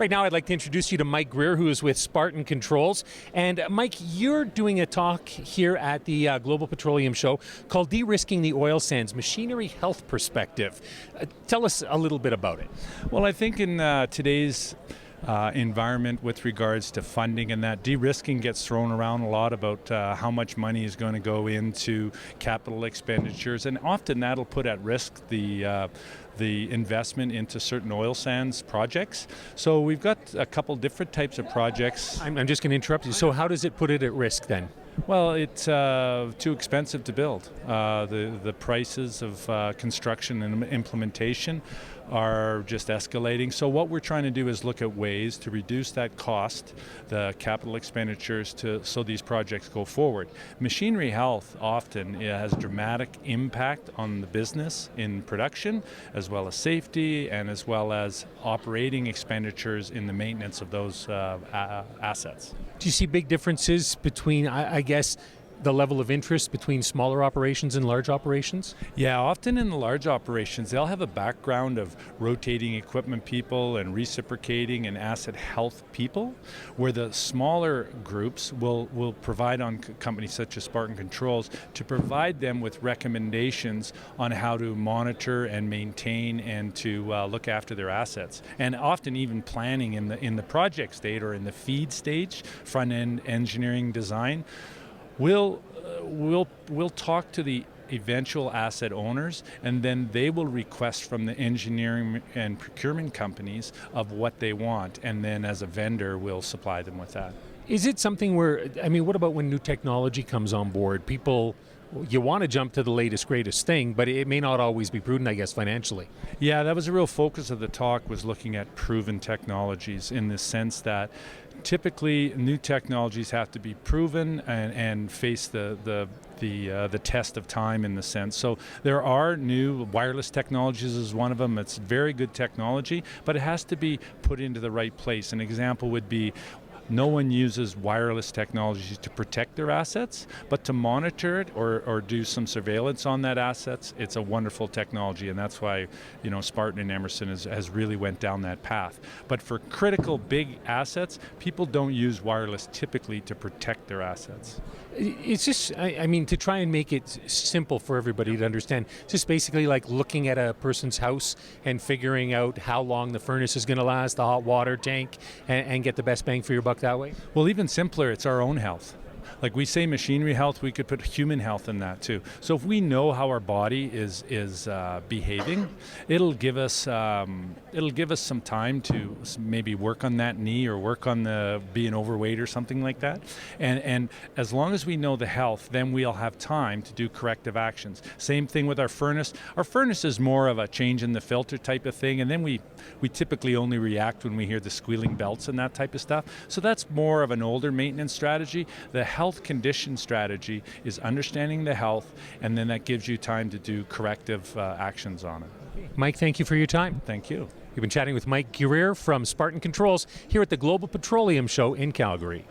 Right now, I'd like to introduce you to Mike Greer, who is with Spartan Controls. And Mike, you're doing a talk here at the Global Petroleum Show called De-Risking the Oil Sands, Machinery Health Perspective. Tell us a little bit about it. Well, I think in today's environment with regards to funding and that, de-risking gets thrown around a lot about how much money is going to go into capital expenditures, and often that'll put at risk the investment into certain oil sands projects. So we've got a couple different types of projects. I'm just going to interrupt you. So how does it put it at risk then? Well, it's too expensive to build. The prices of construction and implementation are just escalating. So what we're trying to do is look at ways to reduce that cost, the capital expenditures, so these projects go forward. Machinery health often has dramatic impact on the business in production, as well as safety, and as well as operating expenditures in the maintenance of those assets. Do you see big differences between, I guess, the level of interest between smaller operations and large operations? Yeah, often in the large operations, they'll have a background of rotating equipment people and reciprocating and asset health people, where the smaller groups will provide on companies such as Spartan Controls to provide them with recommendations on how to monitor and maintain and to look after their assets. And often even planning in the project state or in the feed stage, front-end engineering design. We'll talk to the eventual asset owners, and then they will request from the engineering and procurement companies of what they want, and then as a vendor, we'll supply them with that. Is it something where, what about when new technology comes on board? You want to jump to the latest, greatest thing, but it may not always be prudent, I guess, financially. Yeah, that was a real focus of the talk, was looking at proven technologies, in the sense that typically new technologies have to be proven and face the test of time, in the sense. So there are new wireless technologies is one of them. It's very good technology, but it has to be put into the right place. An example would be, no one uses wireless technologies to protect their assets, but to monitor it or do some surveillance on that assets. It's a wonderful technology, and that's why Spartan and Emerson has really went down that path. But for critical big assets, people don't use wireless typically to protect their assets. It's just, to try and make it simple for everybody to understand, it's just basically like looking at a person's house and figuring out how long the furnace is going to last, the hot water tank, and get the best bang for your buck that way? Well, even simpler, it's our own health. Like we say machinery health, we could put human health in that too. So if we know how our body is behaving, it'll give us some time to maybe work on that knee or work on the being overweight or something like that. And as long as we know the health, then we'll have time to do corrective actions. Same thing with our furnace. Our furnace is more of a change in the filter type of thing, and then we typically only react when we hear the squealing belts and that type of stuff. So that's more of an older maintenance strategy. The health condition strategy is understanding the health, and then that gives you time to do corrective actions on it. Mike, thank you for your time. Thank you. We've been chatting with Mike Greer from Spartan Controls here at the Global Petroleum Show in Calgary.